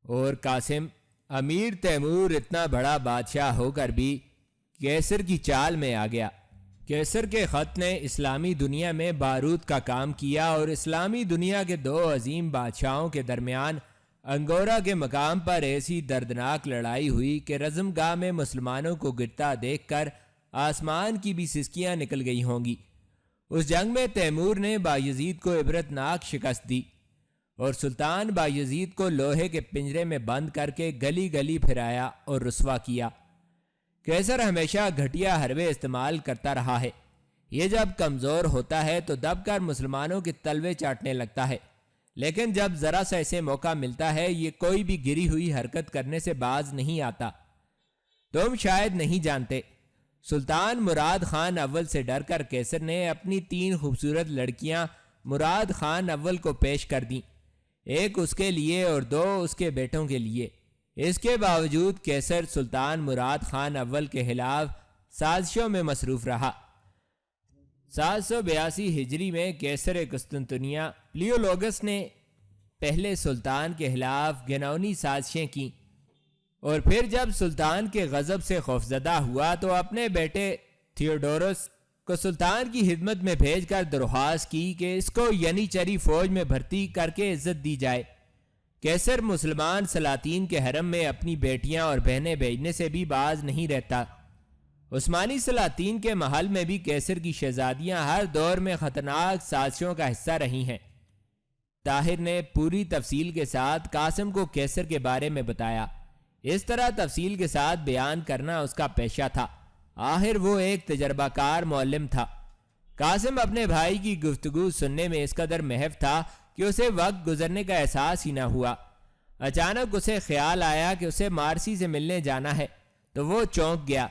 اور قاسم امیر تیمور اتنا بڑا بادشاہ ہو کر بھی کیسر کی چال میں آ گیا۔ کیسر کے خط نے اسلامی دنیا میں بارود کا کام کیا اور اسلامی دنیا کے دو عظیم بادشاہوں کے درمیان انگورا کے مقام پر ایسی دردناک لڑائی ہوئی کہ رزم گاہ میں مسلمانوں کو گرتا دیکھ کر آسمان کی بھی سسکیاں نکل گئی ہوں گی۔ اس جنگ میں تیمور نے بایزید کو عبرتناک شکست دی اور سلطان بایزید کو لوہے کے پنجرے میں بند کر کے گلی گلی پھرایا اور رسوا کیا۔ کیسر ہمیشہ گھٹیا حربے استعمال کرتا رہا ہے۔ یہ جب کمزور ہوتا ہے تو دب کر مسلمانوں کے تلوے چاٹنے لگتا ہے، لیکن جب ذرا سا اسے موقع ملتا ہے یہ کوئی بھی گری ہوئی حرکت کرنے سے باز نہیں آتا۔ تم شاید نہیں جانتے، سلطان مراد خان اول سے ڈر کر کیسر نے اپنی 3 خوبصورت لڑکیاں مراد خان اول کو پیش کر دیں، ایک اس کے لیے اور 2 اس کے بیٹوں کے لیے۔ اس کے باوجود کیسر سلطان مراد خان اول کے خلاف سازشوں میں مصروف رہا۔ 782 ہجری میں کیسر قسطنطنیہ پلیولوگس نے پہلے سلطان کے خلاف گھناؤنی سازشیں کیں، اور پھر جب سلطان کے غضب سے خوفزدہ ہوا تو اپنے بیٹے تھیوڈورس کو سلطان کی خدمت میں بھیج کر درخواست کی کہ اس کو ینیچری فوج میں بھرتی کر کے عزت دی جائے۔ کیسر مسلمان سلاطین کے حرم میں اپنی بیٹیاں اور بہنیں بھیجنے سے بھی باز نہیں رہتا۔ عثمانی سلاطین کے محل میں بھی کیسر کی شہزادیاں ہر دور میں خطرناک سازشوں کا حصہ رہی ہیں۔ طاہر نے پوری تفصیل کے ساتھ قاسم کو کیسر کے بارے میں بتایا۔ اس طرح تفصیل کے ساتھ بیان کرنا اس کا پیشہ تھا۔ آخر وہ ایک تجربہ کار معلم تھا۔ قاسم اپنے بھائی کی گفتگو سننے میں اس قدر محو تھا کہ اسے وقت گزرنے کا احساس ہی نہ ہوا۔ اچانک اسے خیال آیا کہ اسے مارسی سے ملنے جانا ہے تو وہ چونک گیا۔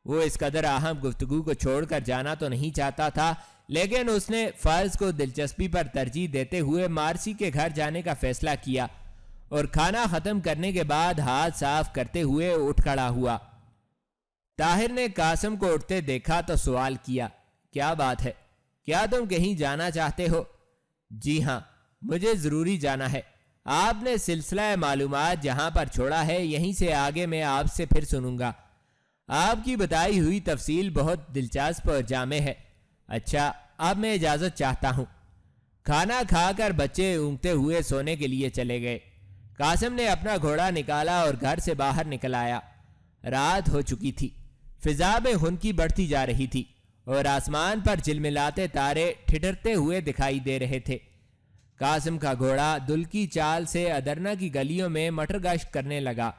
وہ اس قدر اہم گفتگو کو چھوڑ کر جانا تو نہیں چاہتا تھا، لیکن اس نے فرض کو دلچسپی پر ترجیح دیتے ہوئے مارسی کے گھر جانے کا فیصلہ کیا اور کھانا ختم کرنے کے بعد ہاتھ صاف کرتے ہوئے اٹھ کھڑا ہوا۔ طاہر نے قاسم کو اٹھتے دیکھا تو سوال کیا، کیا بات ہے؟ کیا تم کہیں جانا چاہتے ہو؟ جی ہاں، مجھے ضروری جانا ہے۔ آپ نے سلسلہ معلومات جہاں پر چھوڑا ہے یہیں سے آگے میں آپ سے پھر سنوں گا۔ آپ کی بتائی ہوئی تفصیل بہت دلچسپ اور جامع ہے۔ اچھا، اب میں اجازت چاہتا ہوں۔ کھانا کھا کر بچے اونگتے ہوئے سونے کے لیے چلے گئے۔ قاسم نے اپنا گھوڑا نکالا اور گھر سے باہر نکل آیا۔ رات ہو چکی تھی، فضا میں خنکی بڑھتی جا رہی تھی اور آسمان پر جلملاتے تارے ٹھٹرتے ہوئے دکھائی دے رہے تھے۔ قاسم کا گھوڑا دلکی چال سے ادرنا کی گلیوں میں مٹر گشت کرنے لگا۔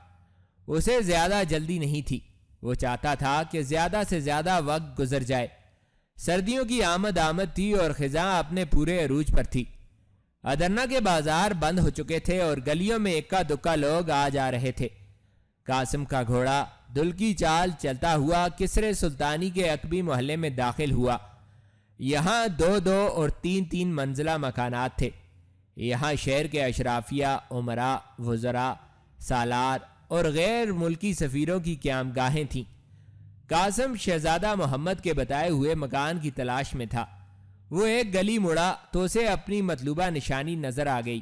اسے زیادہ جلدی نہیں تھی، وہ چاہتا تھا کہ زیادہ سے زیادہ وقت گزر جائے۔ سردیوں کی آمد تھی اور خزاں اپنے پورے عروج پر تھی۔ ادرنا کے بازار بند ہو چکے تھے اور گلیوں میں اکا دکا لوگ آ جا رہے تھے۔ قاسم کا گھوڑا دلکی چال چلتا ہوا کسرے سلطانی کے عقبی محلے میں داخل ہوا۔ یہاں 2 اور 3 منزلہ مکانات تھے۔ یہاں شہر کے اشرافیہ، امراء، وزراء، سالار اور غیر ملکی سفیروں کی قیام گاہیں تھیں۔ قاسم شہزادہ محمد کے بتائے ہوئے مکان کی تلاش میں تھا۔ وہ ایک گلی مڑا تو اسے اپنی مطلوبہ نشانی نظر آ گئی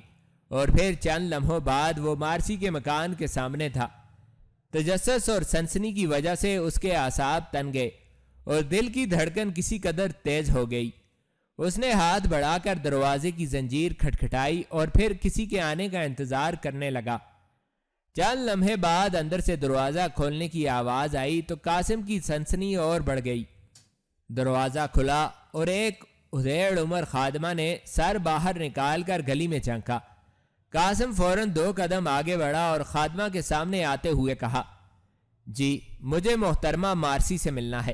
اور پھر چند لمحوں بعد وہ مارسی کے مکان کے سامنے تھا۔ تجسس اور سنسنی کی وجہ سے اس کے اعصاب تن گئے اور دل کی دھڑکن کسی قدر تیز ہو گئی۔ اس نے ہاتھ بڑھا کر دروازے کی زنجیر کھٹکھٹائی اور پھر کسی کے آنے کا انتظار کرنے لگا۔ چند لمحے بعد اندر سے دروازہ کھولنے کی آواز آئی تو قاسم کی سنسنی اور بڑھ گئی۔ دروازہ کھلا اور ایک ادھیڑ عمر خادمہ نے سر باہر نکال کر گلی میں جھانکا۔ قاسم فوراً 2 قدم آگے بڑھا اور خادمہ کے سامنے آتے ہوئے کہا، جی مجھے محترمہ مارسی سے ملنا ہے۔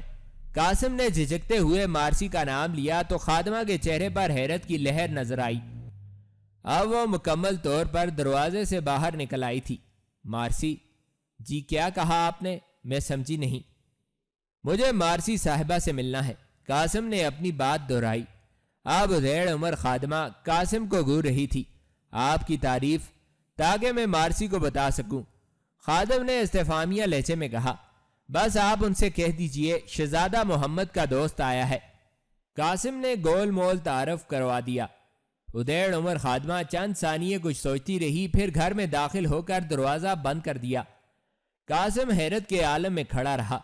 قاسم نے جھجکتے ہوئے مارسی کا نام لیا تو خادمہ کے چہرے پر حیرت کی لہر نظر آئی۔ اب وہ مکمل طور پر دروازے سے باہر نکل آئی تھی۔ مارسی؟ جی کیا کہا آپ نے؟ میں سمجھی نہیں۔ مجھے مارسی صاحبہ سے ملنا ہے۔ قاسم نے اپنی بات دہرائی۔ اب ادھیڑ عمر خادمہ قاسم کو گھور رہی تھی۔ آپ کی تعریف، تاکہ میں مارسی کو بتا سکوں۔ خادم نے استفہامیہ لہجے میں کہا، بس آپ ان سے کہہ دیجئے شہزادہ محمد کا دوست آیا ہے۔ قاسم نے گول مول تعارف کروا دیا۔ ادیڑ عمر خادمہ چند ثانیے کچھ سوچتی رہی، پھر گھر میں داخل ہو کر دروازہ بند کر دیا۔ قاسم حیرت کے عالم میں کھڑا رہا۔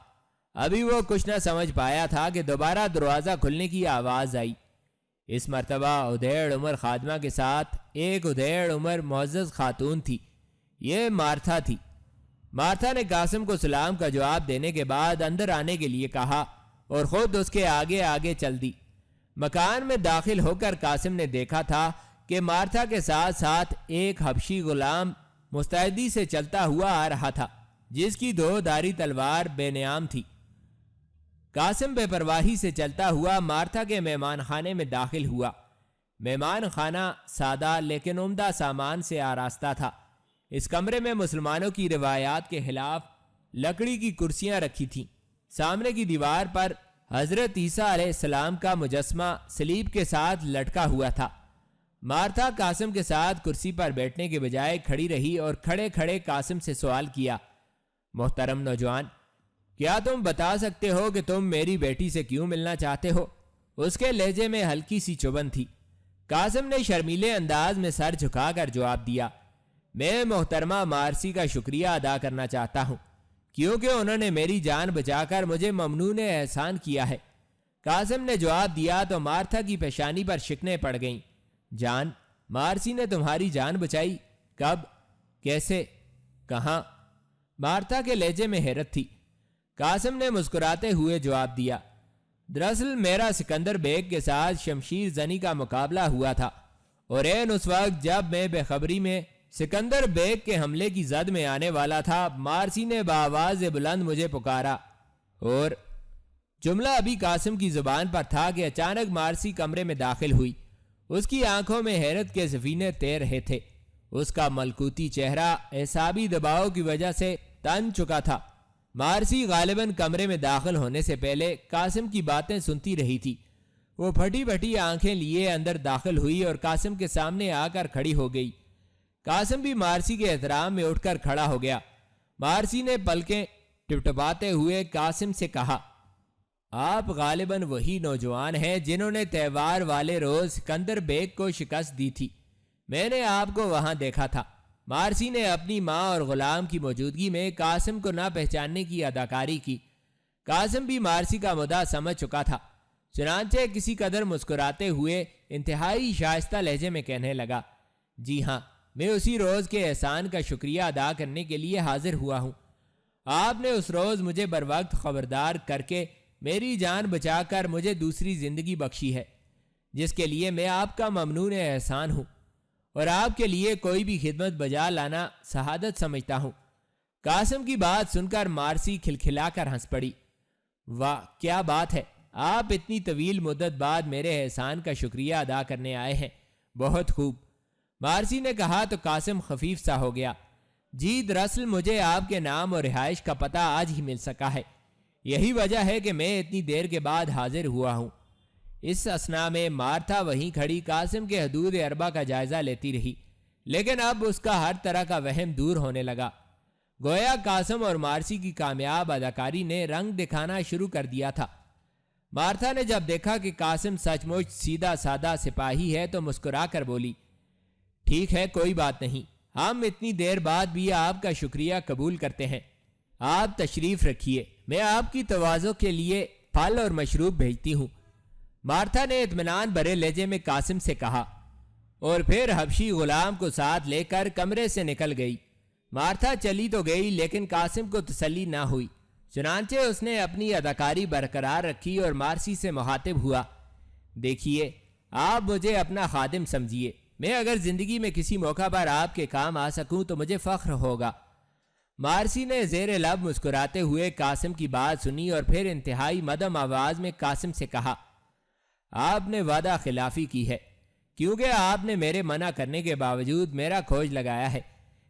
ابھی وہ کچھ نہ سمجھ پایا تھا کہ دوبارہ دروازہ کھلنے کی آواز آئی۔ اس مرتبہ ادیڑ عمر خادمہ کے ساتھ ایک ادیڑ عمر معزز خاتون تھی۔ یہ مارتھا تھی۔ مارتھا نے قاسم کو سلام کا جواب دینے کے بعد اندر آنے کے لیے کہا اور خود اس کے آگے آگے چل دی۔ مکان میں داخل ہو کر قاسم نے دیکھا تھا کہ مارتھا کے ساتھ ساتھ ایک حبشی غلام مستعدی سے چلتا ہوا آ رہا تھا، جس کی 2 دھاری تلوار بے نیام تھی۔ قاسم بے پرواہی سے چلتا ہوا مارتھا کے مہمان خانے میں داخل ہوا۔ مہمان خانہ سادہ لیکن عمدہ سامان سے آراستہ تھا۔ اس کمرے میں مسلمانوں کی روایات کے خلاف لکڑی کی کرسیاں رکھی تھیں۔ سامنے کی دیوار پر حضرت عیسیٰ علیہ السلام کا مجسمہ صلیب کے ساتھ لٹکا ہوا تھا۔ مارتھا قاسم کے ساتھ کرسی پر بیٹھنے کے بجائے کھڑی رہی اور کھڑے کھڑے قاسم سے سوال کیا، محترم نوجوان، کیا تم بتا سکتے ہو کہ تم میری بیٹی سے کیوں ملنا چاہتے ہو؟ اس کے لہجے میں ہلکی سی چبھن تھی۔ قاسم نے شرمیلے انداز میں سر جھکا کر جواب دیا، میں محترمہ مارسی کا شکریہ ادا کرنا چاہتا ہوں، کیونکہ انہوں نے میری جان بچا کر مجھے ممنون احسان کیا ہے۔ قاسم نے جواب دیا تو مارتھا کی پیشانی پر شکنیں پڑ گئیں۔ جان؟ مارسی نے تمہاری جان بچائی؟ کب؟ کیسے؟ کہاں؟ مارتھا کے لہجے میں حیرت تھی۔ قاسم نے مسکراتے ہوئے جواب دیا، دراصل میرا سکندر بیگ کے ساتھ شمشیر زنی کا مقابلہ ہوا تھا، اور اس وقت جب میں بے خبری میں سکندر بیگ کے حملے کی زد میں آنے والا تھا، مارسی نے بآواز بلند مجھے پکارا۔ اور جملہ ابھی قاسم کی زبان پر تھا کہ اچانک مارسی کمرے میں داخل ہوئی۔ اس کی آنکھوں میں حیرت کے سفینے تیر رہے تھے۔ اس کا ملکوتی چہرہ اعصابی دباؤ کی وجہ سے تن چکا تھا۔ مارسی غالباً کمرے میں داخل ہونے سے پہلے قاسم کی باتیں سنتی رہی تھی۔ وہ پھٹی پھٹی آنکھیں لیے اندر داخل ہوئی اور قاسم کے سامنے آ کر کھڑی ہو گئی۔ قاسم بھی مارسی کے احترام میں اٹھ کر کھڑا ہو گیا۔ مارسی نے پلکیں ٹپٹپاتے ہوئے قاسم سے کہا، آپ غالباً وہی نوجوان ہیں جنہوں نے تہوار والے روز سکندر بیگ کو شکست دی تھی۔ میں نے آپ کو وہاں دیکھا تھا۔ مارسی نے اپنی ماں اور غلام کی موجودگی میں قاسم کو نہ پہچاننے کی اداکاری کی۔ قاسم بھی مارسی کا مدعا سمجھ چکا تھا، چنانچہ کسی قدر مسکراتے ہوئے انتہائی شائستہ لہجے میں کہنے لگا، جی ہاں، میں اسی روز کے احسان کا شکریہ ادا کرنے کے لیے حاضر ہوا ہوں۔ آپ نے اس روز مجھے بروقت خبردار کر کے میری جان بچا کر مجھے دوسری زندگی بخشی ہے، جس کے لیے میں آپ کا ممنون احسان ہوں، اور آپ کے لیے کوئی بھی خدمت بجا لانا سعادت سمجھتا ہوں۔ قاسم کی بات سن کر مارسی کھلکھلا کر ہنس پڑی۔ واہ، کیا بات ہے! آپ اتنی طویل مدت بعد میرے احسان کا شکریہ ادا کرنے آئے ہیں، بہت خوب۔ مارسی نے کہا تو قاسم خفیف سا ہو گیا۔ جی، دراصل مجھے آپ کے نام اور رہائش کا پتہ آج ہی مل سکا ہے، یہی وجہ ہے کہ میں اتنی دیر کے بعد حاضر ہوا ہوں۔ اس اثناء میں مارتھا وہیں کھڑی قاسم کے حدود اربع کا جائزہ لیتی رہی، لیکن اب اس کا ہر طرح کا وہم دور ہونے لگا۔ گویا قاسم اور مارسی کی کامیاب اداکاری نے رنگ دکھانا شروع کر دیا تھا۔ مارتھا نے جب دیکھا کہ قاسم سچ مچ سیدھا سادہ سپاہی ہے تو مسکرا کر بولی، ٹھیک ہے، کوئی بات نہیں، ہم اتنی دیر بعد بھی آپ کا شکریہ قبول کرتے ہیں۔ آپ تشریف رکھیے، میں آپ کی تواضع کے لیے پھل اور مشروب بھیجتی ہوں۔ مارتھا نے اطمینان بھرے لہجے میں قاسم سے کہا، اور پھر حبشی غلام کو ساتھ لے کر کمرے سے نکل گئی۔ مارتھا چلی تو گئی، لیکن قاسم کو تسلی نہ ہوئی، چنانچہ اس نے اپنی اداکاری برقرار رکھی اور مارسی سے مخاطب ہوا، دیکھیے، آپ مجھے اپنا خادم سمجھیے، میں اگر زندگی میں کسی موقع پر آپ کے کام آ سکوں تو مجھے فخر ہوگا۔ مارسی نے زیر لب مسکراتے ہوئے قاسم کی بات سنی اور پھر انتہائی مدھم آواز میں قاسم سے کہا، آپ نے وعدہ خلافی کی ہے، کیونکہ آپ نے میرے منع کرنے کے باوجود میرا کھوج لگایا ہے،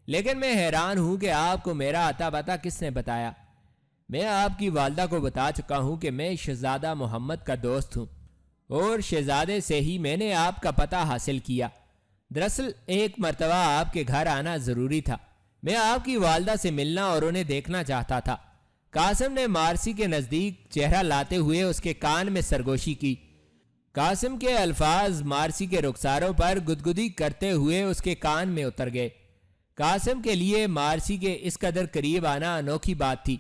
لیکن میں حیران ہوں کہ آپ کو میرا اتا پتا کس نے بتایا۔ میں آپ کی والدہ کو بتا چکا ہوں کہ میں شہزادہ محمد کا دوست ہوں، اور شہزادے سے ہی میں نے آپ کا پتہ حاصل کیا۔ دراصل ایک مرتبہ آپ کے گھر آنا ضروری تھا، میں آپ کی والدہ سے ملنا اور انہیں دیکھنا چاہتا تھا۔ قاسم نے مارسی کے نزدیک چہرہ لاتے ہوئے اس کے کان میں سرگوشی کی۔ قاسم کے الفاظ مارسی کے رخساروں پر گدگدی کرتے ہوئے اس کے کان میں اتر گئے۔ قاسم کے لیے مارسی کے اس قدر قریب آنا انوکھی بات تھی۔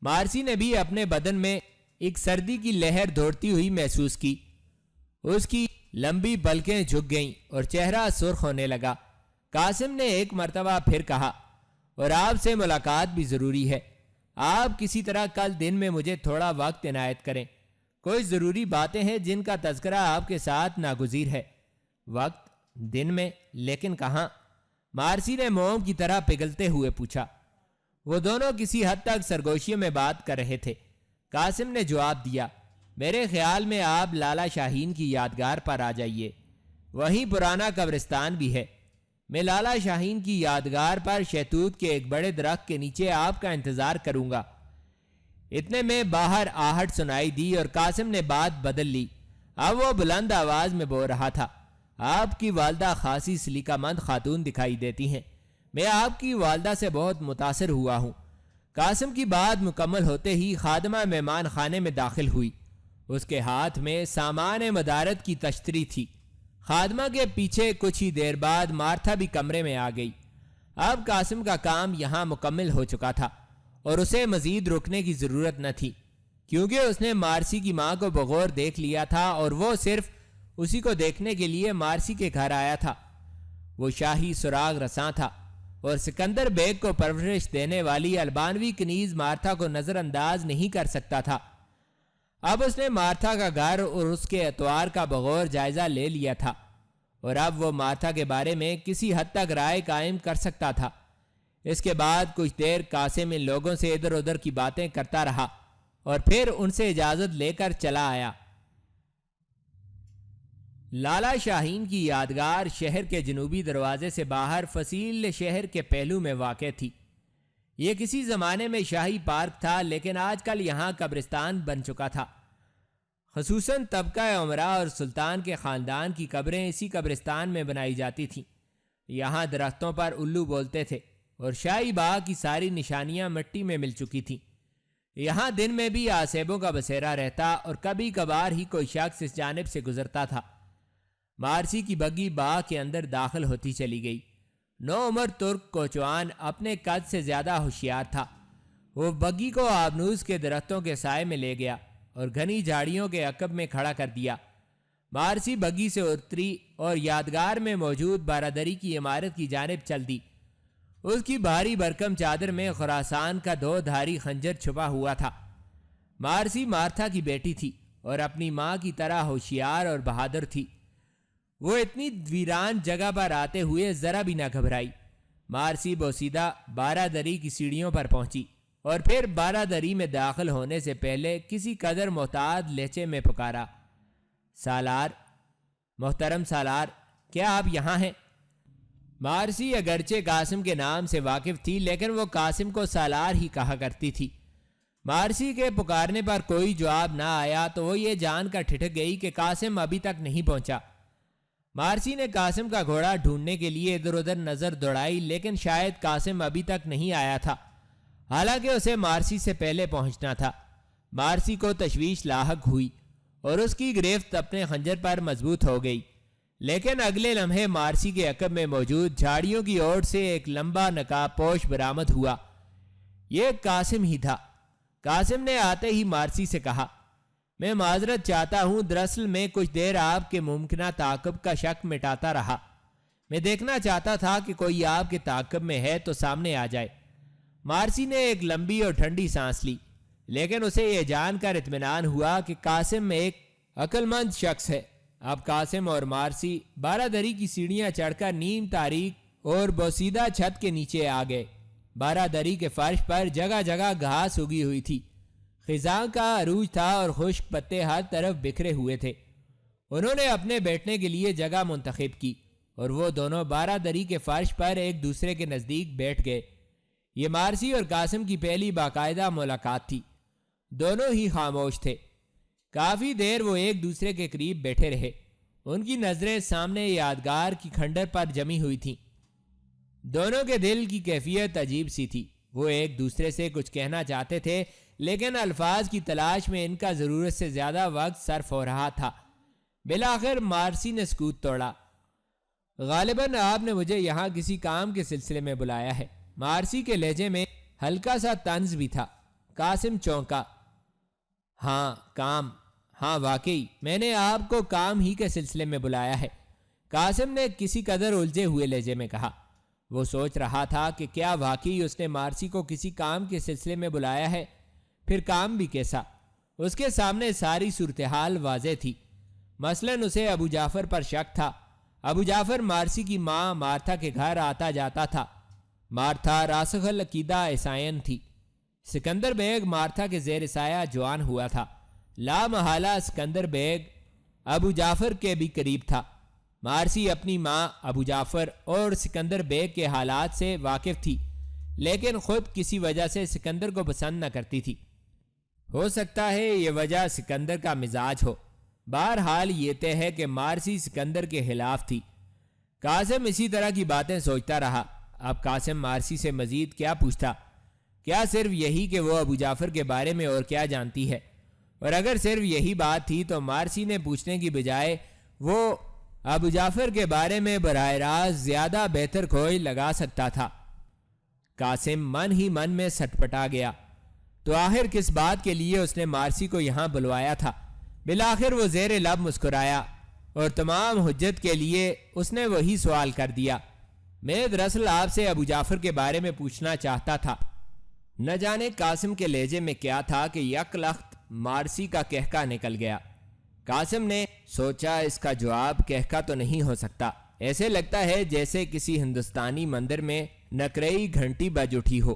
مارسی نے بھی اپنے بدن میں ایک سردی کی لہر دوڑتی ہوئی محسوس کی۔ اس کی لمبی پلکیں جھک گئیں اور چہرہ سرخ ہونے لگا۔ قاسم نے ایک مرتبہ پھر کہا، اور آپ سے ملاقات بھی ضروری ہے۔ آپ کسی طرح کل دن میں مجھے تھوڑا وقت عنایت کریں۔ کوئی ضروری باتیں ہیں جن کا تذکرہ آپ کے ساتھ ناگزیر ہے۔ وقت؟ دن میں؟ لیکن کہاں؟ مارسی نے موم کی طرح پگھلتے ہوئے پوچھا۔ وہ دونوں کسی حد تک سرگوشیوں میں بات کر رہے تھے۔ قاسم نے جواب دیا، میرے خیال میں آپ لالا شاہین کی یادگار پر آ جائیے، وہیں پرانا قبرستان بھی ہے۔ میں لالا شاہین کی یادگار پر شہتوت کے ایک بڑے درخت کے نیچے آپ کا انتظار کروں گا۔ اتنے میں باہر آہٹ سنائی دی اور قاسم نے بات بدل لی۔ اب وہ بلند آواز میں بول رہا تھا، آپ کی والدہ خاصی سلیقہ مند خاتون دکھائی دیتی ہیں۔ میں آپ کی والدہ سے بہت متاثر ہوا ہوں۔ قاسم کی بات مکمل ہوتے ہی خادمہ مہمان خانے میں داخل ہوئی۔ اس کے ہاتھ میں سامان مدارت کی تشتری تھی۔ خادمہ کے پیچھے کچھ ہی دیر بعد مارتھا بھی کمرے میں آ گئی۔ اب قاسم کا کام یہاں مکمل ہو چکا تھا اور اسے مزید رکنے کی ضرورت نہ تھی، کیونکہ اس نے مارسی کی ماں کو بغور دیکھ لیا تھا اور وہ صرف اسی کو دیکھنے کے لیے مارسی کے گھر آیا تھا۔ وہ شاہی سراغ رساں تھا اور سکندر بیگ کو پرورش دینے والی البانوی کنیز مارتھا کو نظر انداز نہیں کر سکتا تھا۔ اب اس نے مارتھا کا گھر اور اس کے اتوار کا بغور جائزہ لے لیا تھا اور اب وہ مارتھا کے بارے میں کسی حد تک رائے قائم کر سکتا تھا۔ اس کے بعد کچھ دیر قاسم ان لوگوں سے ادھر ادھر کی باتیں کرتا رہا اور پھر ان سے اجازت لے کر چلا آیا۔ لالا شاہین کی یادگار شہر کے جنوبی دروازے سے باہر فصیل شہر کے پہلو میں واقع تھی۔ یہ کسی زمانے میں شاہی پارک تھا، لیکن آج کل یہاں قبرستان بن چکا تھا۔ خصوصاً طبقہ عمرہ اور سلطان کے خاندان کی قبریں اسی قبرستان میں بنائی جاتی تھیں۔ یہاں درختوں پر الو بولتے تھے اور شاہی باغ کی ساری نشانیاں مٹی میں مل چکی تھیں۔ یہاں دن میں بھی آسیبوں کا بسیرا رہتا اور کبھی کبھار ہی کوئی شخص اس جانب سے گزرتا تھا۔ مارسی کی بگی باغ کے اندر داخل ہوتی چلی گئی۔ نوعمر ترک کوچوان اپنے قد سے زیادہ ہوشیار تھا۔ وہ بگی کو آبنوس کے درختوں کے سائے میں لے گیا اور گھنی جھاڑیوں کے عقب میں کھڑا کر دیا۔ مارسی بگی سے اتری اور یادگار میں موجود بارادری کی عمارت کی جانب چل دی۔ اس کی بھاری بھرکم چادر میں خراسان کا 2 دھاری خنجر چھپا ہوا تھا۔ مارسی مارتھا کی بیٹی تھی اور اپنی ماں کی طرح ہوشیار اور بہادر تھی۔ وہ اتنی ویران جگہ پر آتے ہوئے ذرا بھی نہ گھبرائی۔ مارسی بوسیدہ بارادری کی سیڑھیوں پر پہنچی اور پھر بارادری میں داخل ہونے سے پہلے کسی قدر محتاط لہجے میں پکارا، سالار، محترم سالار، کیا آپ یہاں ہیں؟ مارسی اگرچہ قاسم کے نام سے واقف تھی، لیکن وہ قاسم کو سالار ہی کہا کرتی تھی۔ مارسی کے پکارنے پر کوئی جواب نہ آیا تو وہ یہ جان کر ٹھٹک گئی کہ قاسم ابھی تک نہیں پہنچا۔ مارسی نے قاسم کا گھوڑا ڈھونڈنے کے لیے ادھر ادھر نظر دوڑائی، لیکن شاید قاسم ابھی تک نہیں آیا تھا، حالانکہ اسے مارسی سے پہلے پہنچنا تھا۔ مارسی کو تشویش لاحق ہوئی اور اس کی گرفت اپنے خنجر پر مضبوط ہو گئی، لیکن اگلے لمحے مارسی کے عقب میں موجود جھاڑیوں کی اوٹ سے ایک لمبا نقاب پوش برآمد ہوا۔ یہ قاسم ہی تھا۔ قاسم نے آتے ہی مارسی سے کہا، میں معذرت چاہتا ہوں، دراصل میں کچھ دیر آپ کے ممکنہ تعاقب کا شک مٹاتا رہا۔ میں دیکھنا چاہتا تھا کہ کوئی آپ کے تعاقب میں ہے تو سامنے آ جائے۔ مارسی نے ایک لمبی اور ٹھنڈی سانس لی، لیکن اسے یہ جان کر اطمینان ہوا کہ قاسم میں ایک عقل مند شخص ہے۔ اب قاسم اور مارسی بارادری کی سیڑھیاں چڑھ کر نیم تاریک اور بوسیدہ چھت کے نیچے آ گئے۔ بارادری کے فرش پر جگہ جگہ گھاس اگی ہوئی تھی، خزاں کا عروج تھا اور خشک پتے ہر طرف بکھرے ہوئے تھے۔ انہوں نے اپنے بیٹھنے کے لیے جگہ منتخب کی اور وہ دونوں بارادری کے فرش پر ایک دوسرے کے نزدیک بیٹھ گئے۔ یہ مارسی اور قاسم کی پہلی باقاعدہ ملاقات تھی۔ دونوں ہی خاموش تھے۔ کافی دیر وہ ایک دوسرے کے قریب بیٹھے رہے۔ ان کی نظریں سامنے یادگار کی کھنڈر پر جمی ہوئی تھیں۔ دونوں کے دل کی کیفیت عجیب سی تھی۔ وہ ایک دوسرے سے کچھ کہنا چاہتے تھے، لیکن الفاظ کی تلاش میں ان کا ضرورت سے زیادہ وقت صرف ہو رہا تھا۔ بالآخر مارسی نے سکوت توڑا۔ غالباً آپ نے مجھے یہاں کسی کام کے سلسلے میں بلایا ہے۔ مارسی کے لہجے میں ہلکا سا طنز بھی تھا۔ قاسم چونکا۔ ہاں کام، ہاں واقعی میں نے آپ کو کام ہی کے سلسلے میں بلایا ہے، قاسم نے کسی قدر الجھے ہوئے لہجے میں کہا۔ وہ سوچ رہا تھا کہ کیا واقعی اس نے مارسی کو کسی کام کے سلسلے میں بلایا ہے، پھر کام بھی کیسا؟ اس کے سامنے ساری صورتحال واضح تھی۔ مثلاً اسے ابو جعفر پر شک تھا۔ ابو جعفر مارسی کی ماں مارتھا کے گھر آتا جاتا تھا۔ مارتھا راسخ العقیدہ عیسائین تھی۔ سکندر بیگ مارتھا کے زیر سایہ جوان ہوا تھا۔ لا محالہ سکندر بیگ ابو جعفر کے بھی قریب تھا۔ مارسی اپنی ماں ابو جعفر اور سکندر بیگ کے حالات سے واقف تھی، لیکن خود کسی وجہ سے سکندر کو پسند نہ کرتی تھی۔ ہو سکتا ہے یہ وجہ سکندر کا مزاج ہو۔ بہرحال یہ طے ہے کہ مارسی سکندر کے خلاف تھی۔ قاسم اسی طرح کی باتیں سوچتا رہا۔ اب قاسم مارسی سے مزید کیا پوچھتا؟ کیا صرف یہی کہ وہ ابو جعفر کے بارے میں اور کیا جانتی ہے؟ اور اگر صرف یہی بات تھی تو مارسی نے پوچھنے کی بجائے وہ ابو جعفر کے بارے میں براہ راست زیادہ بہتر کھوج لگا سکتا تھا۔ قاسم من ہی من میں سٹپٹا گیا۔ تو آخر کس بات کے لیے اس نے مارسی کو یہاں بلوایا تھا؟ بالآخر وہ زیر لب مسکرایا اور تمام حجت کے لیے اس نے وہی سوال کر دیا۔ میں دراصل آپ سے ابو جعفر کے بارے میں پوچھنا چاہتا تھا۔ نہ جانے قاسم کے لہجے میں کیا تھا کہ یک لخت مارسی کا کہکا نکل گیا۔ قاسم نے سوچا اس کا جواب کہکا تو نہیں ہو سکتا، ایسے لگتا ہے جیسے کسی ہندوستانی مندر میں نقرئی گھنٹی بج اٹھی ہو۔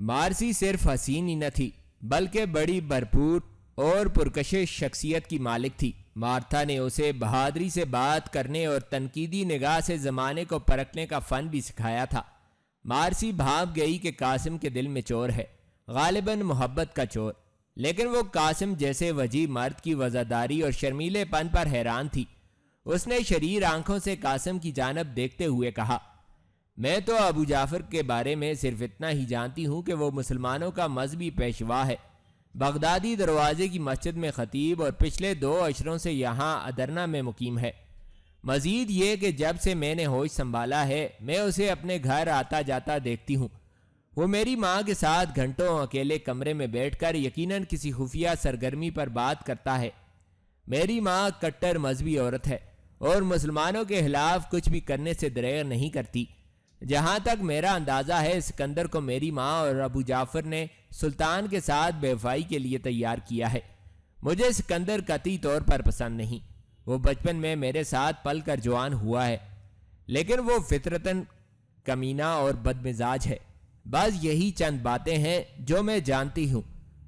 مارسی صرف حسین ہی نہ تھی بلکہ بڑی بھرپور اور پرکشش شخصیت کی مالک تھی۔ مارتھا نے اسے بہادری سے بات کرنے اور تنقیدی نگاہ سے زمانے کو پرکھنے کا فن بھی سکھایا تھا۔ مارسی بھانپ گئی کہ قاسم کے دل میں چور ہے، غالباً محبت کا چور، لیکن وہ قاسم جیسے وجیح مرد کی وزاداری اور شرمیلے پن پر حیران تھی۔ اس نے شریر آنکھوں سے قاسم کی جانب دیکھتے ہوئے کہا، میں تو ابو جعفر کے بارے میں صرف اتنا ہی جانتی ہوں کہ وہ مسلمانوں کا مذہبی پیشوا ہے، بغدادی دروازے کی مسجد میں خطیب اور پچھلے 2 عشروں سے یہاں ادرنا میں مقیم ہے۔ مزید یہ کہ جب سے میں نے ہوش سنبھالا ہے میں اسے اپنے گھر آتا جاتا دیکھتی ہوں۔ وہ میری ماں کے ساتھ گھنٹوں اکیلے کمرے میں بیٹھ کر یقیناً کسی خفیہ سرگرمی پر بات کرتا ہے۔ میری ماں کٹر مذہبی عورت ہے اور مسلمانوں کے خلاف کچھ بھی کرنے سے دریغ نہیں کرتی۔ جہاں تک میرا اندازہ ہے سکندر کو میری ماں اور ابو جعفر نے سلطان کے ساتھ بے وفائی کے لیے تیار کیا ہے۔ مجھے سکندر قطعی طور پر پسند نہیں۔ وہ بچپن میں میرے ساتھ پل کر جوان ہوا ہے، لیکن وہ فطرتاً کمینہ اور بدمزاج ہے۔ بس یہی چند باتیں ہیں جو میں جانتی ہوں۔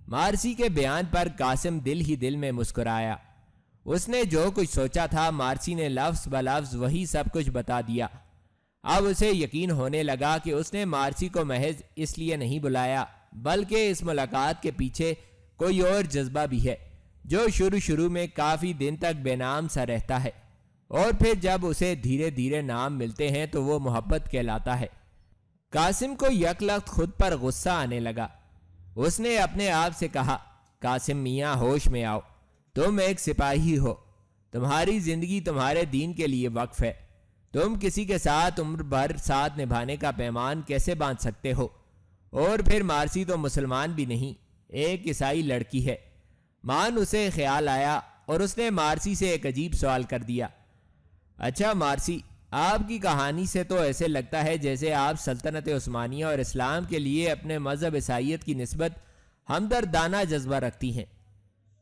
مارسی کے بیان پر قاسم دل ہی دل میں مسکرایا۔ اس نے جو کچھ سوچا تھا مارسی نے لفظ بلفظ وہی سب کچھ بتا دیا۔ اب اسے یقین ہونے لگا کہ اس نے مارسی کو محض اس لیے نہیں بلایا بلکہ اس ملاقات کے پیچھے کوئی اور جذبہ بھی ہے جو شروع میں کافی دن تک بے نام سا رہتا ہے، اور پھر جب اسے دھیرے دھیرے نام ملتے ہیں تو وہ محبت کہلاتا ہے۔ قاسم کو یک لخت خود پر غصہ آنے لگا۔ اس نے اپنے آپ سے کہا، قاسم میاں ہوش میں آؤ، تم ایک سپاہی ہو، تمہاری زندگی تمہارے دین کے لیے وقف ہے، تم کسی کے ساتھ عمر بھر ساتھ نبھانے کا پیمان کیسے باندھ سکتے ہو؟ اور پھر مارسی تو مسلمان بھی نہیں، ایک عیسائی لڑکی ہے۔ مان اسے خیال آیا اور اس نے مارسی سے ایک عجیب سوال کر دیا، اچھا مارسی، آپ کی کہانی سے تو ایسے لگتا ہے جیسے آپ سلطنت عثمانیہ اور اسلام کے لیے اپنے مذہب عیسائیت کی نسبت ہمدردانہ جذبہ رکھتی ہیں۔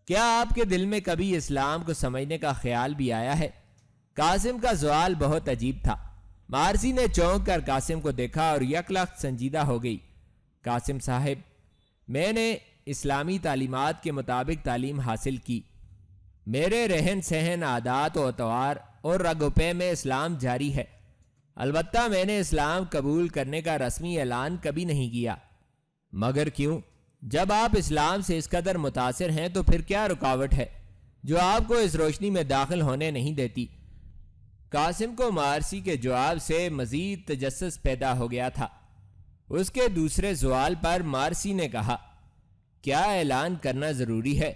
کیا آپ کے دل میں کبھی اسلام کو سمجھنے کا خیال بھی آیا ہے؟ قاسم کا سوال بہت عجیب تھا۔ مارسی نے چونک کر قاسم کو دیکھا اور یک لخت سنجیدہ ہو گئی۔ قاسم صاحب، میں نے اسلامی تعلیمات کے مطابق تعلیم حاصل کی، میرے رہن سہن، عادات و اطوار اور رگ و پے میں اسلام جاری ہے، البتہ میں نے اسلام قبول کرنے کا رسمی اعلان کبھی نہیں کیا۔ مگر کیوں؟ جب آپ اسلام سے اس قدر متاثر ہیں تو پھر کیا رکاوٹ ہے جو آپ کو اس روشنی میں داخل ہونے نہیں دیتی؟ قاسم کو مارسی کے جواب سے مزید تجسس پیدا ہو گیا تھا۔ اس کے دوسرے سوال پر مارسی نے کہا، کیا اعلان کرنا ضروری ہے؟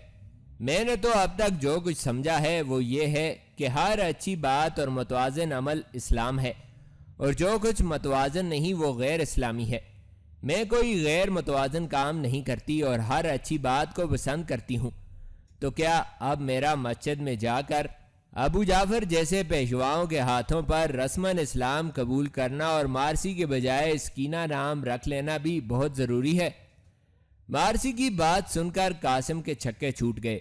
میں نے تو اب تک جو کچھ سمجھا ہے وہ یہ ہے کہ ہر اچھی بات اور متوازن عمل اسلام ہے، اور جو کچھ متوازن نہیں وہ غیر اسلامی ہے۔ میں کوئی غیر متوازن کام نہیں کرتی اور ہر اچھی بات کو پسند کرتی ہوں۔ تو کیا اب میرا مسجد میں جا کر ابو جعفر جیسے پیشواؤں کے ہاتھوں پر رسماً اسلام قبول کرنا اور مارسی کے بجائے سکینہ نام رکھ لینا بھی بہت ضروری ہے؟ مارسی کی بات سن کر قاسم کے چھکے چھوٹ گئے۔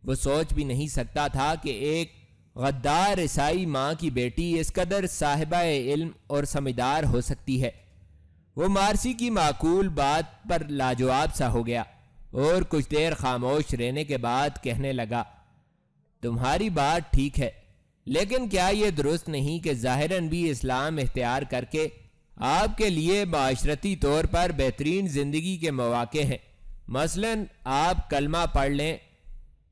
وہ سوچ بھی نہیں سکتا تھا کہ ایک غدار عیسائی ماں کی بیٹی اس قدر صاحبہ علم اور سمجھدار ہو سکتی ہے۔ وہ مارسی کی معقول بات پر لاجواب سا ہو گیا اور کچھ دیر خاموش رہنے کے بعد کہنے لگا، تمہاری بات ٹھیک ہے، لیکن کیا یہ درست نہیں کہ ظاہراً بھی اسلام اختیار کر کے آپ کے لیے معاشرتی طور پر بہترین زندگی کے مواقع ہیں؟ مثلاً آپ کلمہ پڑھ لیں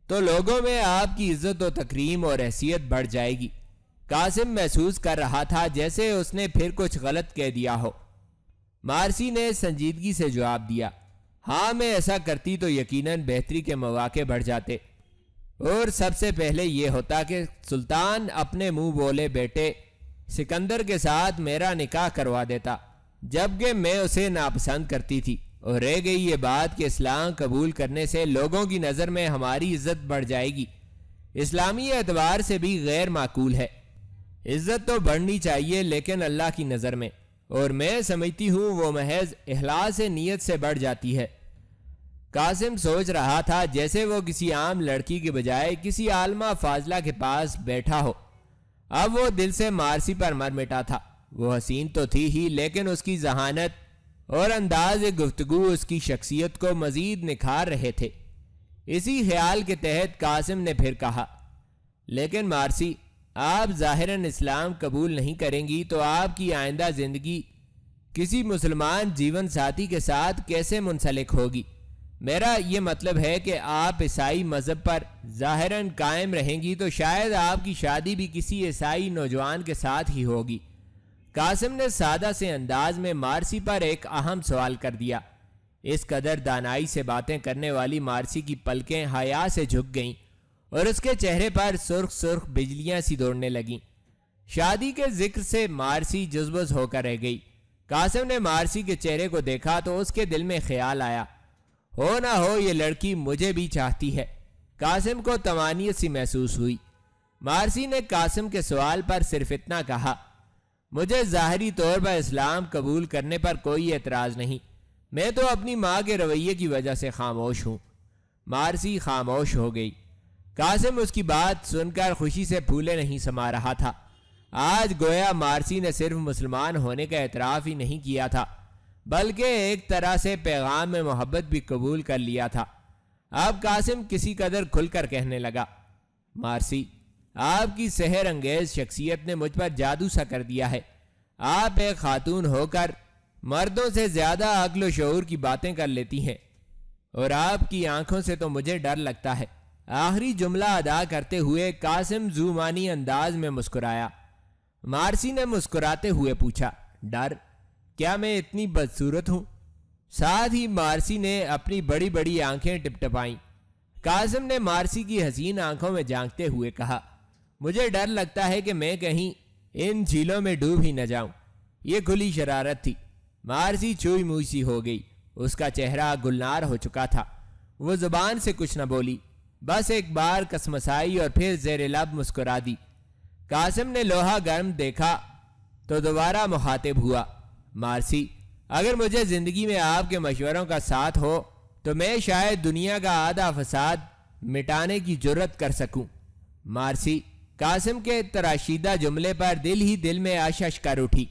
تو لوگوں میں آپ کی عزت و تکریم اور حیثیت بڑھ جائے گی۔ قاسم محسوس کر رہا تھا جیسے اس نے پھر کچھ غلط کہہ دیا ہو۔ مارسی نے سنجیدگی سے جواب دیا، ہاں میں ایسا کرتی تو یقیناً بہتری کے مواقع بڑھ جاتے، اور سب سے پہلے یہ ہوتا کہ سلطان اپنے منہ بولے بیٹے سکندر کے ساتھ میرا نکاح کروا دیتا، جبکہ میں اسے ناپسند کرتی تھی، اور رہ گئی یہ بات کہ اسلام قبول کرنے سے لوگوں کی نظر میں ہماری عزت بڑھ جائے گی، اسلامی اعتبار سے بھی غیر معقول ہے۔ عزت تو بڑھنی چاہیے لیکن اللہ کی نظر میں، اور میں سمجھتی ہوں وہ محض اخلاص نیت سے بڑھ جاتی ہے۔ قاسم سوچ رہا تھا جیسے وہ کسی عام لڑکی کے بجائے کسی عالمہ فاضلہ کے پاس بیٹھا ہو۔ اب وہ دل سے مارسی پر مر مٹا تھا۔ وہ حسین تو تھی ہی، لیکن اس کی ذہانت اور انداز گفتگو اس کی شخصیت کو مزید نکھار رہے تھے۔ اسی خیال کے تحت قاسم نے پھر کہا، لیکن مارسی، آپ ظاہراً اسلام قبول نہیں کریں گی تو آپ کی آئندہ زندگی کسی مسلمان جیون ساتھی کے ساتھ کیسے منسلک ہوگی؟ میرا یہ مطلب ہے کہ آپ عیسائی مذہب پر ظاہراً قائم رہیں گی تو شاید آپ کی شادی بھی کسی عیسائی نوجوان کے ساتھ ہی ہوگی۔ قاسم نے سادہ سے انداز میں مارسی پر ایک اہم سوال کر دیا۔ اس قدر دانائی سے باتیں کرنے والی مارسی کی پلکیں حیا سے جھک گئیں اور اس کے چہرے پر سرخ سرخ بجلیاں سی دوڑنے لگیں۔ شادی کے ذکر سے مارسی جذبز ہو کر رہ گئی۔ قاسم نے مارسی کے چہرے کو دیکھا تو اس کے دل میں خیال آیا، ہو نہ ہو یہ لڑکی مجھے بھی چاہتی ہے۔ قاسم کو طمانینت سی محسوس ہوئی۔ مارسی نے قاسم کے سوال پر صرف اتنا کہا، مجھے ظاہری طور پر اسلام قبول کرنے پر کوئی اعتراض نہیں، میں تو اپنی ماں کے رویے کی وجہ سے خاموش ہوں۔ مارسی خاموش ہو گئی۔ قاسم اس کی بات سن کر خوشی سے پھولے نہیں سما رہا تھا۔ آج گویا مارسی نے صرف مسلمان ہونے کا اعتراف ہی نہیں کیا تھا، بلکہ ایک طرح سے پیغام میں محبت بھی قبول کر لیا تھا۔ اب قاسم کسی قدر کھل کر کہنے لگا، مارسی، آپ کی سحر انگیز شخصیت نے مجھ پر جادو سا کر دیا ہے۔ آپ ایک خاتون ہو کر مردوں سے زیادہ عقل و شعور کی باتیں کر لیتی ہیں، اور آپ کی آنکھوں سے تو مجھے ڈر لگتا ہے۔ آخری جملہ ادا کرتے ہوئے قاسم زومانی انداز میں مسکرایا۔ مارسی نے مسکراتے ہوئے پوچھا، ڈر؟ کیا میں اتنی بدصورت ہوں؟ ساتھ ہی مارسی نے اپنی بڑی بڑی آنکھیں ٹپٹپائیں۔ قاسم نے مارسی کی حسین آنکھوں میں جھانکتے ہوئے کہا، مجھے ڈر لگتا ہے کہ میں کہیں ان جھیلوں میں ڈوب ہی نہ جاؤں۔ یہ کھلی شرارت تھی۔ مارسی چوئی موئی سی ہو گئی۔ اس کا چہرہ گلنار ہو چکا تھا۔ وہ زبان سے کچھ نہ بولی، بس ایک بار کسمسائی اور پھر زیر لب مسکرا دی۔ قاسم نے لوہا گرم دیکھا تو دوبارہ مخاطب ہوا، مارسی، اگر مجھے زندگی میں آپ کے مشوروں کا ساتھ ہو تو میں شاید دنیا کا آدھا فساد مٹانے کی جرت کر سکوں۔ مارسی قاسم کے تراشیدہ جملے پر دل ہی دل میں آشش کر اٹھی۔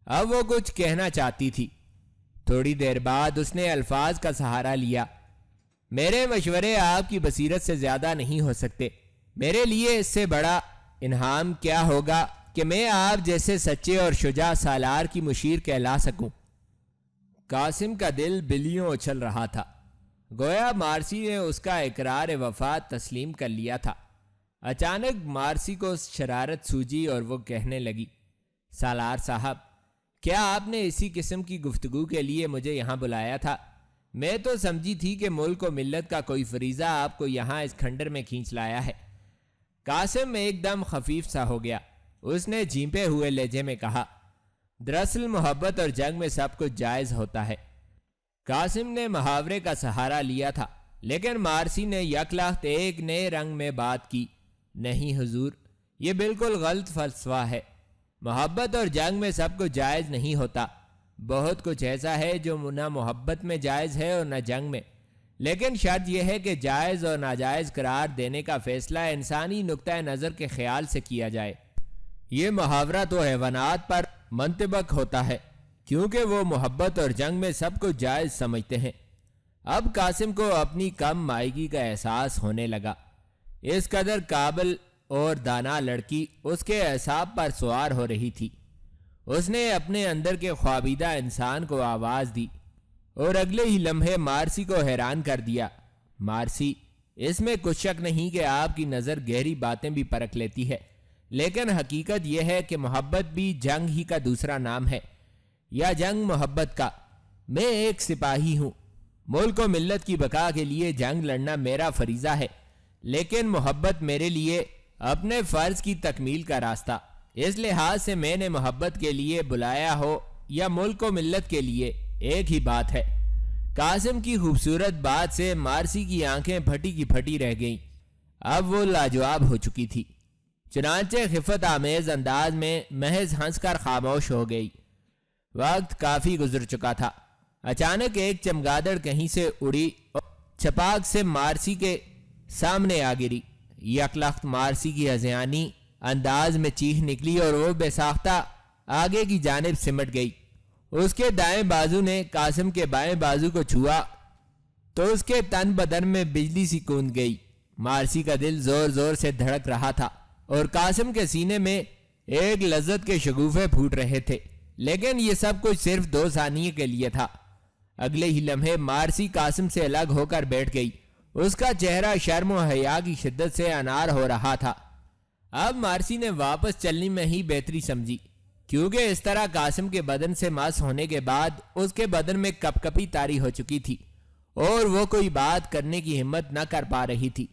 اب وہ کچھ کہنا چاہتی تھی۔ تھوڑی دیر بعد اس نے الفاظ کا سہارا لیا، میرے مشورے آپ کی بصیرت سے زیادہ نہیں ہو سکتے۔ میرے لیے اس سے بڑا انعام کیا ہوگا کہ میں آپ جیسے سچے اور شجاع سالار کی مشیر کہلا سکوں۔ قاسم کا دل بلیوں اچھل رہا تھا، گویا مارسی نے اس کا اقرار وفا تسلیم کر لیا تھا۔ اچانک مارسی کو شرارت سوجی اور وہ کہنے لگی، سالار صاحب، کیا آپ نے اسی قسم کی گفتگو کے لیے مجھے یہاں بلایا تھا؟ میں تو سمجھی تھی کہ ملک و ملت کا کوئی فریضہ آپ کو یہاں اس کھنڈر میں کھینچ لایا ہے۔ قاسم ایک دم خفیف سا ہو گیا۔ اس نے جھیمپے ہوئے لہجے میں کہا، دراصل محبت اور جنگ میں سب کچھ جائز ہوتا ہے۔ قاسم نے محاورے کا سہارا لیا تھا، لیکن مارسی نے یک لخت ایک نئے رنگ میں بات کی، نہیں حضور، یہ بالکل غلط فلسفہ ہے۔ محبت اور جنگ میں سب کچھ جائز نہیں ہوتا۔ بہت کچھ ایسا ہے جو نہ محبت میں جائز ہے اور نہ جنگ میں، لیکن شرط یہ ہے کہ جائز اور ناجائز قرار دینے کا فیصلہ انسانی نقطہ نظر کے خیال سے کیا جائے۔ یہ محاورہ تو حیوانات پر منطبق ہوتا ہے، کیونکہ وہ محبت اور جنگ میں سب کچھ جائز سمجھتے ہیں۔ اب قاسم کو اپنی کم مائگی کا احساس ہونے لگا۔ اس قدر قابل اور دانا لڑکی اس کے اعصاب پر سوار ہو رہی تھی۔ اس نے اپنے اندر کے خوابیدہ انسان کو آواز دی اور اگلے ہی لمحے مارسی کو حیران کر دیا۔ مارسی، اس میں کچھ شک نہیں کہ آپ کی نظر گہری باتیں بھی پرکھ لیتی ہے، لیکن حقیقت یہ ہے کہ محبت بھی جنگ ہی کا دوسرا نام ہے، یا جنگ محبت کا۔ میں ایک سپاہی ہوں، ملک و ملت کی بقا کے لیے جنگ لڑنا میرا فریضہ ہے، لیکن محبت میرے لیے اپنے فرض کی تکمیل کا راستہ۔ اس لحاظ سے میں نے محبت کے لیے بلایا ہو یا ملک و ملت کے لیے، ایک ہی بات ہے۔ قاسم کی خوبصورت بات سے مارسی کی آنکھیں پھٹی کی پھٹی رہ گئیں۔ اب وہ لاجواب ہو چکی تھی، چنانچہ خفت آمیز انداز میں محض ہنس کر خاموش ہو گئی۔ وقت کافی گزر چکا تھا۔ اچانک ایک چمگادڑ کہیں سے اڑی اور چھپاک سے مارسی کے سامنے آ گری۔ یک لخت مارسی کی ہذیانی انداز میں چیخ نکلی اور وہ بے ساختہ آگے کی جانب سمٹ گئی۔ اس کے دائیں بازو نے قاسم کے بائیں بازو کو چھوا تو اس کے تن بدن میں بجلی سی کوند گئی۔ مارسی کا دل زور زور سے دھڑک رہا تھا اور قاسم کے سینے میں ایک لذت کے شگوفے پھوٹ رہے تھے، لیکن یہ سب کچھ صرف 2 ثانیے کے لیے تھا۔ اگلے ہی لمحے مارسی قاسم سے الگ ہو کر بیٹھ گئی۔ اس کا چہرہ شرم و حیا کی شدت سے انار ہو رہا تھا۔ اب مارسی نے واپس چلنے میں ہی بہتری سمجھی، کیونکہ اس طرح قاسم کے بدن سے مس ہونے کے بعد اس کے بدن میں کپ کپی طاری ہو چکی تھی اور وہ کوئی بات کرنے کی ہمت نہ کر پا رہی تھی۔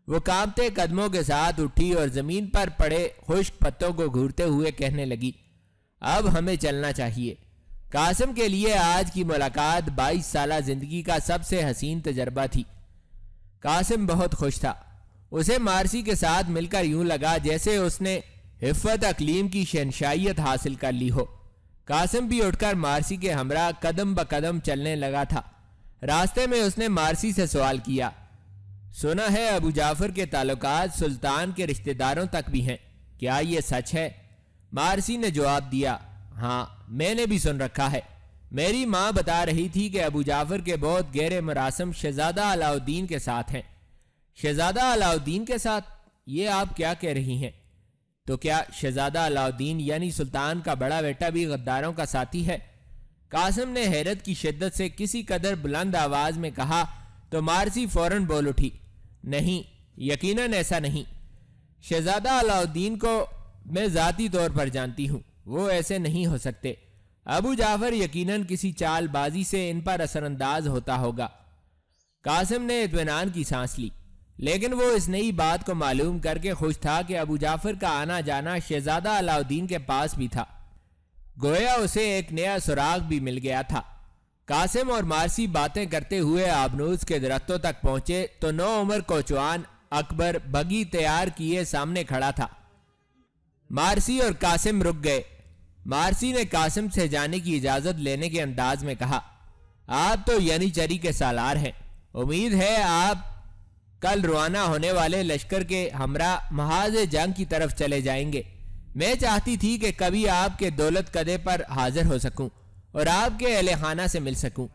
وہ کانپتے قدموں کے ساتھ اٹھی اور زمین پر پڑے خشک پتوں کو گھورتے ہوئے کہنے لگی، اب ہمیں چلنا چاہیے۔ قاسم کے لیے آج کی ملاقات 22 سالہ زندگی کا سب سے حسین تجربہ تھی۔ قاسم بہت خوش تھا۔ اسے مارسی کے ساتھ مل کر یوں لگا جیسے اس نے عفت اقلیم کی شہنشائیت حاصل کر لی ہو۔ قاسم بھی اٹھ کر مارسی کے ہمراہ قدم بقدم چلنے لگا تھا۔ راستے میں اس نے مارسی سے سوال کیا، سنا ہے ابو جعفر کے تعلقات سلطان کے رشتہ داروں تک بھی ہیں، کیا یہ سچ ہے؟ مارسی نے جواب دیا، ہاں میں نے بھی سن رکھا ہے۔ میری ماں بتا رہی تھی کہ ابو جعفر کے بہت گہرے مراسم شہزادہ علاؤالدین کے ساتھ ہیں۔ شہزادہ علاؤالدین کے ساتھ؟ یہ آپ کیا کہہ رہی ہیں؟ تو کیا شہزادہ علاؤالدین یعنی سلطان کا بڑا بیٹا بھی غداروں کا ساتھی ہے؟ قاسم نے حیرت کی شدت سے کسی قدر بلند آواز میں کہا تو مارسی فوراً بول اٹھی، نہیں، یقیناً ایسا نہیں۔ شہزادہ علاؤالدین کو میں ذاتی طور پر جانتی ہوں، وہ ایسے نہیں ہو سکتے۔ ابو جعفر یقیناً کسی چال بازی سے ان پر اثر انداز ہوتا ہوگا۔ قاسم نے اطمینان کی سانس لی، لیکن وہ اس نئی بات کو معلوم کر کے خوش تھا کہ ابو جعفر کا آنا جانا شہزادہ علاؤالدین کے پاس بھی تھا، گویا اسے ایک نیا سراغ بھی مل گیا تھا۔ قاسم اور مارسی باتیں کرتے ہوئے آبنوس کے درختوں تک پہنچے تو 9 عمر کوچوان اکبر بگی تیار کیے سامنے کھڑا تھا۔ مارسی اور قاسم رک گئے۔ مارسی نے قاسم سے جانے کی اجازت لینے کے انداز میں کہا، آپ تو یعنی چری کے سالار ہیں، امید ہے آپ کل روانہ ہونے والے لشکر کے ہمراہ محاذ جنگ کی طرف چلے جائیں گے۔ میں چاہتی تھی کہ کبھی آپ کے دولت قدے پر حاضر ہو سکوں اور آپ کے اہل خانہ سے مل سکوں۔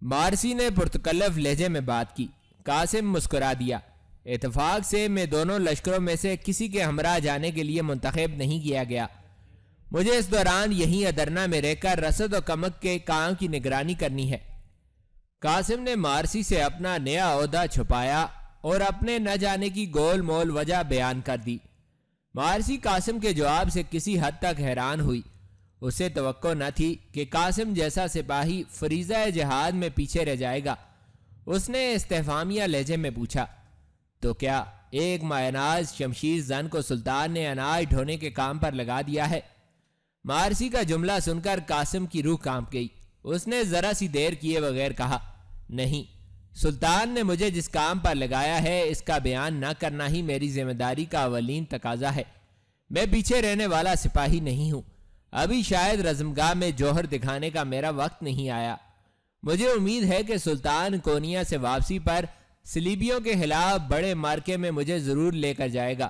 مارسی نے پرتکلف لہجے میں بات کی۔ قاسم مسکرا دیا، اتفاق سے میں دونوں لشکروں میں سے کسی کے ہمراہ جانے کے لیے منتخب نہیں کیا گیا۔ مجھے اس دوران یہیں ادرنا میں رہ کر رسد و کمک کے کام کی نگرانی کرنی ہے۔ قاسم نے مارسی سے اپنا نیا عہدہ چھپایا اور اپنے نہ جانے کی گول مول وجہ بیان کر دی۔ مارسی قاسم کے جواب سے کسی حد تک حیران ہوئی۔ اسے توقع نہ تھی کہ قاسم جیسا سپاہی فریضہ جہاد میں پیچھے رہ جائے گا۔ اس نے استفہامیہ لہجے میں پوچھا، تو کیا ایک مایاناز شمشیر زن کو سلطان نے اناج ڈھونے کے کام پر لگا دیا ہے۔ مارسی کا جملہ سن کر قاسم کی روح کانپ گئی۔ اس نے ذرا سی دیر کیے بغیر کہا، نہیں، سلطان نے مجھے جس کام پر لگایا ہے اس کا بیان نہ کرنا ہی میری ذمہ داری کا اولین تقاضا ہے۔ میں پیچھے رہنے والا سپاہی نہیں ہوں۔ ابھی شاید رزمگاہ میں جوہر دکھانے کا میرا وقت نہیں آیا۔ مجھے امید ہے کہ سلطان کونیا سے واپسی پر صلیبیوں کے خلاف بڑے مارکے میں مجھے ضرور لے کر جائے گا۔